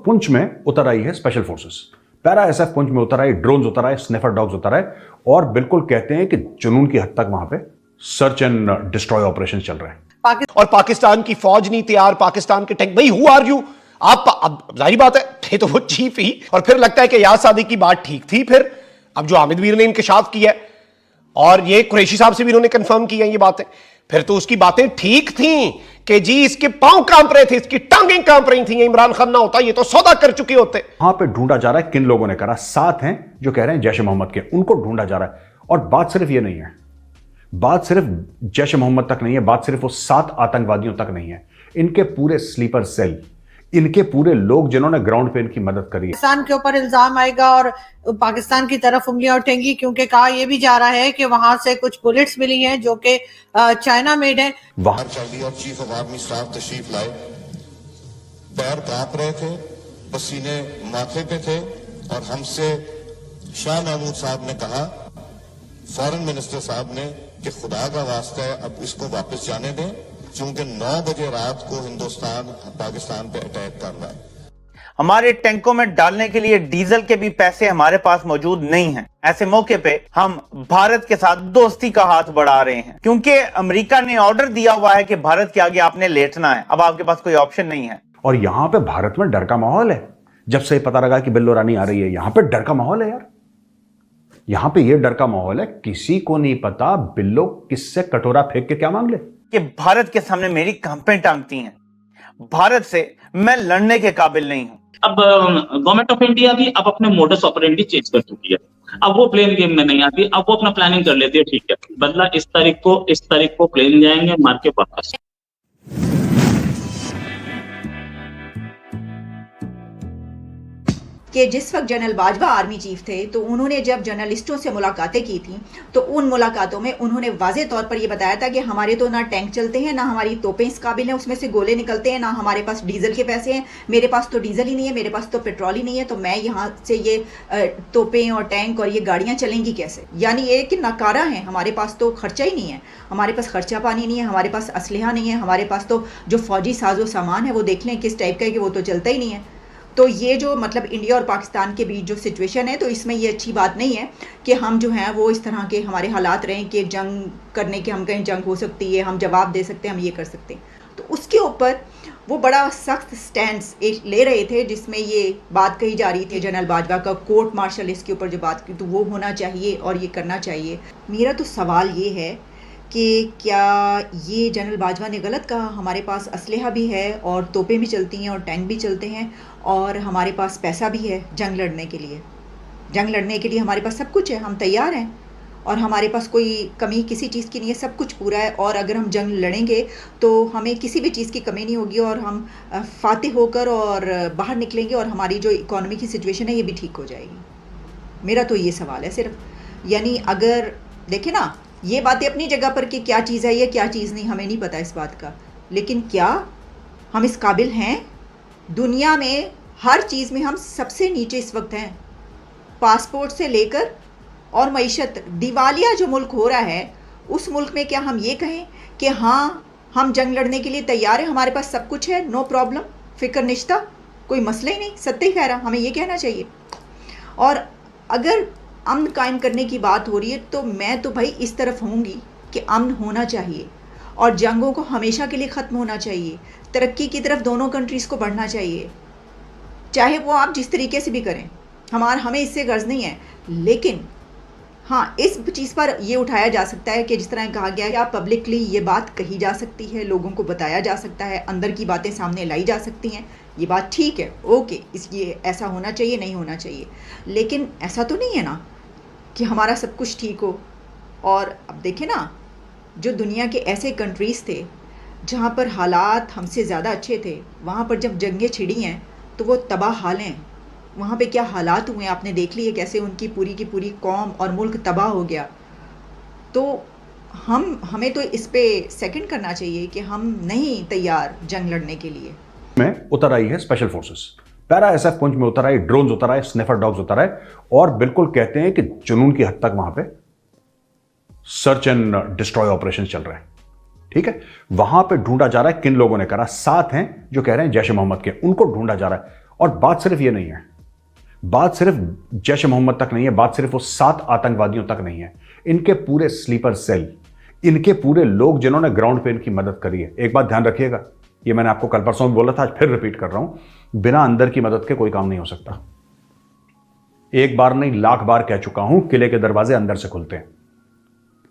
पुंछ में उतर आई है special forces. Para SF Poonch में उतर आई, ड्रोन्स उतर आए, स्निफर डॉग्स उतर आए और बिल्कुल कहते हैं कि जुनून की हद तक वहां पे सर्च एंड डिस्ट्रॉय ऑपरेशन चल रहे हैं। और पाकिस्तान की फौज नहीं तैयार, पाकिस्तान के टैंक, भाई हु आर यू आप? अब जाहिर बात है थे तो वो चीफ ही, और फिर लगता है कि याद सादी की बात ठीक थी। फिर अब जो हामिद मीर ने इंकशाफ किया है और ये कुरैशी साहब से भी उन्होंने कंफर्म किया ये बातें, फिर तो उसकी बातें ठीक थी कि जी इसके पांव कांप रहे थे, इसकी टांगें कांप रही थी, इमरान खान ना होता ये तो सौदा कर चुके होते। वहां पे ढूंढा जा रहा है किन लोगों ने करा। 7 हैं जो कह रहे हैं जैश ए मोहम्मद के, उनको ढूंढा जा रहा है। और बात सिर्फ ये नहीं है, बात सिर्फ जैश ए मोहम्मद तक नहीं है, बात सिर्फ वो 7 आतंकवादियों तक नहीं है, इनके पूरे स्लीपर सेल, इनके पूरे लोग जिन्होंने ग्राउंड पे इनकी मदद करी है। पाकिस्तान के ऊपर इल्जाम आएगा और पाकिस्तान की तरफ उंगलियां उठेंगी, क्योंकि कहा यह भी जा रहा है कि वहां से कुछ बुलेट्स मिली हैं जो कि चाइना मेड है। वहां चली और चीफ ऑफ आर्मी स्टाफ तशरीफ लाए, पैर कांप रहे थे, पसीने माथे पे थे, और हमसे शाह महमूद साहब ने कहा, फॉरेन मिनिस्टर साहब ने, कि खुदा का वास्ता है अब इसको वापस जाने दें, क्योंकि 9 बजे रात को हिंदुस्तान पाकिस्तान पे अटैक कर रहा है। हमारे टैंकों में डालने के लिए डीजल के भी पैसे हमारे पास मौजूद नहीं हैं। ऐसे मौके पे हम भारत के साथ दोस्ती का हाथ बढ़ा रहे हैं, क्योंकि अमेरिका ने ऑर्डर दिया हुआ है कि भारत के आगे आपने लेटना है। अब आपके पास कोई ऑप्शन नहीं है। और यहां पे भारत में डर का माहौल है। जब से पता लगा कि बिल्लो रानी आ रही है, यहां पे डर का माहौल है यार। यहां पे ये डर का माहौल है, किसी को नहीं पता बिल्लो किससे कटोरा फेंक के क्या मांग ले। कि भारत के सामने मेरी कांपें टांगती हैं, भारत से मैं लड़ने के काबिल नहीं हूं। अब गवर्नमेंट ऑफ इंडिया भी अब अपने मोडस ऑपरेंडी चेंज कर चुकी है। अब वो प्लेन गेम में नहीं आती, अब वो अपना प्लानिंग कर लेती है, ठीक है बदला इस तारीख को प्लेन जाएंगे, मार के वापस। कि जिस वक्त जनरल बाजवा आर्मी चीफ थे तो उन्होंने जब जर्नलिस्टों से मुलाकातें की थी तो उन मुलाकातों में उन्होंने वाज़े तौर पर यह बताया था कि हमारे तो ना टैंक चलते हैं, ना हमारी तोपें इस काबिल हैं, उसमें से गोले निकलते हैं, ना हमारे पास डीजल के पैसे हैं, मेरे पास तो डीजल ही नहीं है, मेरे पास तो पेट्रोल ही नहीं है, तो मैं यहाँ से ये तोपें और टैंक और ये गाड़ियाँ चलेंगी कैसे? यानी ये कि नकारा है, हमारे पास तो खर्चा ही नहीं है, हमारे पास खर्चा पानी नहीं है, हमारे पास असलहा नहीं है, हमारे पास तो जो फौजी साजो सामान है वो देख लें किस टाइप का है कि वो तो चलता ही नहीं है। तो ये जो मतलब इंडिया और पाकिस्तान के बीच जो सिचुएशन है, तो इसमें ये अच्छी बात नहीं है कि हम जो हैं वो इस तरह के हमारे हालात रहें कि जंग करने के, हम कहीं जंग हो सकती है, हम जवाब दे सकते हैं, हम ये कर सकते हैं। तो उसके ऊपर वो बड़ा सख्त स्टैंड ले रहे थे, जिसमें ये बात कही जा रही थी जनरल बाजवा का कोर्ट मार्शल इसके ऊपर जो बात की तो वो होना चाहिए और ये करना चाहिए। मेरा तो सवाल ये है कि क्या ये जनरल बाजवा ने गलत कहा? हमारे पास असलहा भी है और तोपें भी चलती हैं और टैंक भी चलते हैं और हमारे पास पैसा भी है जंग लड़ने के लिए। जंग लड़ने के लिए हमारे पास सब कुछ है, हम तैयार हैं और हमारे पास कोई कमी किसी चीज़ की नहीं है, सब कुछ पूरा है। और अगर हम जंग लड़ेंगे तो हमें किसी भी चीज़ की कमी नहीं होगी और हम फातिह होकर और बाहर निकलेंगे और हमारी जो इकॉनमी की सिचुएशन है ये भी ठीक हो जाएगी। मेरा तो ये सवाल है सिर्फ। यानी अगर देखें ना, ये बातें अपनी जगह पर कि क्या चीज़ है ये, क्या चीज़ नहीं, हमें नहीं पता इस बात का, लेकिन क्या हम इस काबिल हैं? दुनिया में हर चीज़ में हम सबसे नीचे इस वक्त हैं, पासपोर्ट से लेकर और मईशत। दिवालिया जो मुल्क हो रहा है उस मुल्क में क्या हम ये कहें कि हाँ हम जंग लड़ने के लिए तैयार हैं, हमारे पास सब कुछ है, नो प्रॉब्लम, फ़िक्र निश्ता, कोई मसला ही नहीं, सत्य ही कह रहा, हमें ये कहना चाहिए। और अगर अमन कायम करने की बात हो रही है तो मैं तो भाई इस तरफ होंगी कि अमन होना चाहिए और जंगों को हमेशा के लिए ख़त्म होना चाहिए, तरक्की की तरफ दोनों कंट्रीज़ को बढ़ना चाहिए, चाहे वो आप जिस तरीके से भी करें, हमें इससे गर्ज नहीं है। लेकिन हाँ, इस चीज़ पर ये उठाया जा सकता है कि जिस तरह कहा गया है, क्या पब्लिकली ये बात कही जा सकती है, लोगों को बताया जा सकता है, अंदर की बातें सामने लाई जा सकती हैं, ये बात ठीक है, ओके, ये ऐसा होना चाहिए, नहीं होना चाहिए। लेकिन ऐसा तो नहीं है ना कि हमारा सब कुछ ठीक हो। और अब देखें ना, जो दुनिया के ऐसे कंट्रीज़ थे जहाँ पर हालात हमसे ज़्यादा अच्छे थे, वहाँ पर जब जंगें छिड़ी हैं तो वो तबाह हाल हैं। वहाँ पे क्या हालात हुए आपने देख लिए, कैसे उनकी पूरी की पूरी कौम और मुल्क तबाह हो गया। तो हमें तो इस पे सेकंड करना चाहिए कि हम नहीं तैयार जंग लड़ने के लिए। में उतर आई है special forces, para SF Poonch में उतर आई, ड्रोन्स उतर आए, स्निफर डॉग्स उतर आए और बिल्कुल कहते हैं कि जुनून की हद तक वहां पे सर्च एंड डिस्ट्रॉय ऑपरेशन चल रहे हैं। ठीक है, वहां पे ढूंढा जा रहा है किन लोगों ने करा। 7 हैं जो कह रहे हैं जैश ए मोहम्मद के, उनको ढूंढा जा रहा है। और बात सिर्फ ये नहीं है, बात सिर्फ जैश मोहम्मद तक नहीं है, बात सिर्फ वो 7 आतंकवादियों तक नहीं है, इनके पूरे स्लीपर सेल, इनके पूरे लोग जिन्होंने ग्राउंड पे इनकी मदद करी है। एक बात ध्यान रखिएगा, ये मैंने आपको कल परसों भी बोला था, आज फिर रिपीट कर रहा हूं, बिना अंदर की मदद के कोई काम नहीं हो सकता। एक बार नहीं, लाख बार कह चुका हूं, किले के दरवाजे अंदर से खुलते हैं।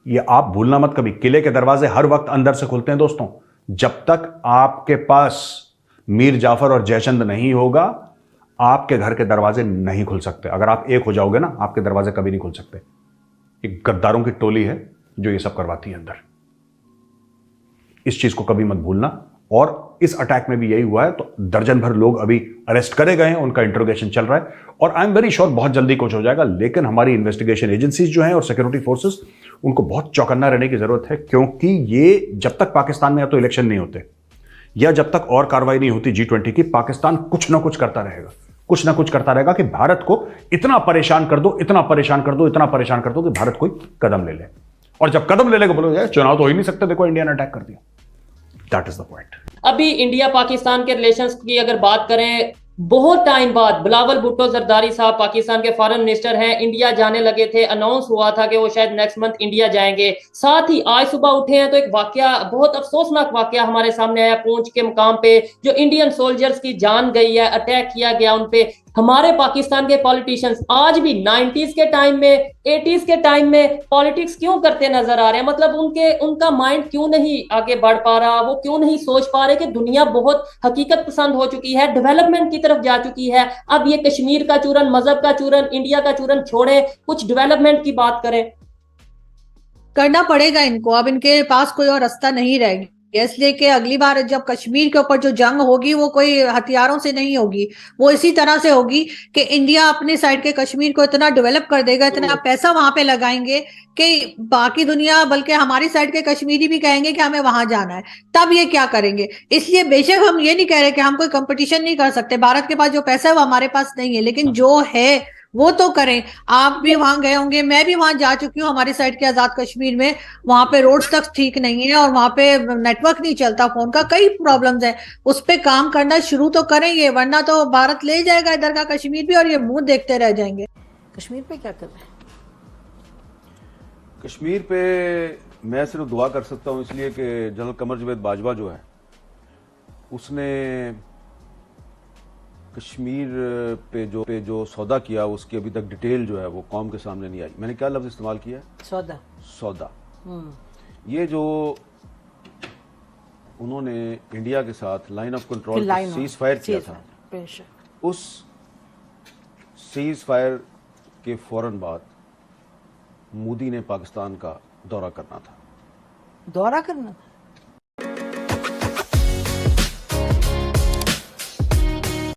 ये आप भूलना मत कभी, किले के दरवाजे हर वक्त अंदर से खुलते हैं दोस्तों। जब तक आपके पास मीर जाफर और जयचंद नहीं होगा, आपके घर के दरवाजे नहीं खुल सकते। अगर आप एक हो जाओगे ना, आपके दरवाजे कभी नहीं खुल सकते। एक गद्दारों की टोली है जो ये सब करवाती है अंदर। इस चीज को कभी मत भूलना। और इस अटैक में भी यही हुआ है, तो दर्जन भर लोग अभी अरेस्ट करे गए हैं, उनका इंट्रोगेशन चल रहा है और आई एम वेरी श्योर बहुत जल्दी कुछ हो जाएगा। लेकिन हमारी इन्वेस्टिगेशन एजेंसीज जो हैं और सिक्योरिटी फोर्सेस, उनको बहुत चौकन्ना रहने की जरूरत है, क्योंकि ये जब तक पाकिस्तान में या तो इलेक्शन नहीं होते या जब तक और कार्रवाई नहीं होती G20 की, पाकिस्तान कुछ ना कुछ करता रहेगा, कुछ ना कुछ करता रहेगा कि भारत को इतना परेशान कर दो, इतना परेशान कर दो, इतना परेशान कर दो कि भारत कोई कदम ले ले। और जब कदम ले लेगा बोलोगे चुनाव तो हो ही नहीं सकते, देखो इंडिया ने अटैक कर दिया। That is the point. अभी इंडिया पाकिस्तान के रिलेशंस की अगर बात करें, बहुत टाइम बाद बिलावल भुट्टो जरदारी साहब पाकिस्तान के फॉरेन मिनिस्टर हैं, इंडिया जाने लगे थे। अनाउंस हुआ था कि वो शायद नेक्स्ट मंथ इंडिया जाएंगे। साथ ही आज सुबह उठे हैं तो एक वाकया, बहुत अफसोसनाक वाकया हमारे सामने आया। पुंछ के मुकाम पे जो इंडियन सोल्जर्स की जान गई है, अटैक किया गया उन पे। हमारे पाकिस्तान के पॉलिटिशियंस आज भी 90s के टाइम में, 80s के टाइम में पॉलिटिक्स क्यों करते नजर आ रहे हैं? मतलब उनका माइंड क्यों नहीं आगे बढ़ पा रहा? वो क्यों नहीं सोच पा रहे कि दुनिया बहुत हकीकत पसंद हो चुकी है, डेवलपमेंट की तरफ जा चुकी है। अब ये कश्मीर का चूरन, मजहब का चूरन, इंडिया का चूरन छोड़े, कुछ डेवलपमेंट की बात करें। करना पड़ेगा इनको, अब इनके पास कोई और रास्ता नहीं रहेगी। इसलिए कि अगली बार जब कश्मीर के ऊपर जो जंग होगी वो कोई हथियारों से नहीं होगी, वो इसी तरह से होगी कि इंडिया अपने साइड के कश्मीर को इतना डेवलप कर देगा, इतना पैसा वहां पे लगाएंगे कि बाकी दुनिया, बल्कि हमारी साइड के कश्मीरी भी कहेंगे कि हमें वहां जाना है। तब ये क्या करेंगे? इसलिए बेशक हम ये नहीं कह रहे कि हम कोई कंपटीशन नहीं कर सकते, भारत के पास जो पैसा है वो हमारे पास नहीं है, लेकिन जो है वो तो करें। आप भी वहां गए होंगे, मैं भी वहां जा चुकी हूँ, हमारी साइड के आजाद कश्मीर में। वहां पे रोड्स तक ठीक नहीं है और वहां पे नेटवर्क नहीं चलता, फोन का कई प्रॉब्लम्स है। उस पे काम करना शुरू तो करेंगे, वरना तो भारत ले जाएगा इधर का कश्मीर भी और ये मुंह देखते रह जाएंगे। कश्मीर पे क्या कर रहे हैं? कश्मीर पे मैं सिर्फ दुआ कर सकता हूं, इसलिए कि जनरल कमर जावेद बाजवा जो है उसने कश्मीर पे जो सौदा किया उसकी अभी तक डिटेल जो है वो कौम के सामने नहीं आई। मैंने क्या लफ्ज इस्तेमाल किया? सौदा। ये जो उन्होंने इंडिया के साथ line of control cease fire किया था, उस सीज फायर के फौरन बाद मोदी ने पाकिस्तान का दौरा करना था।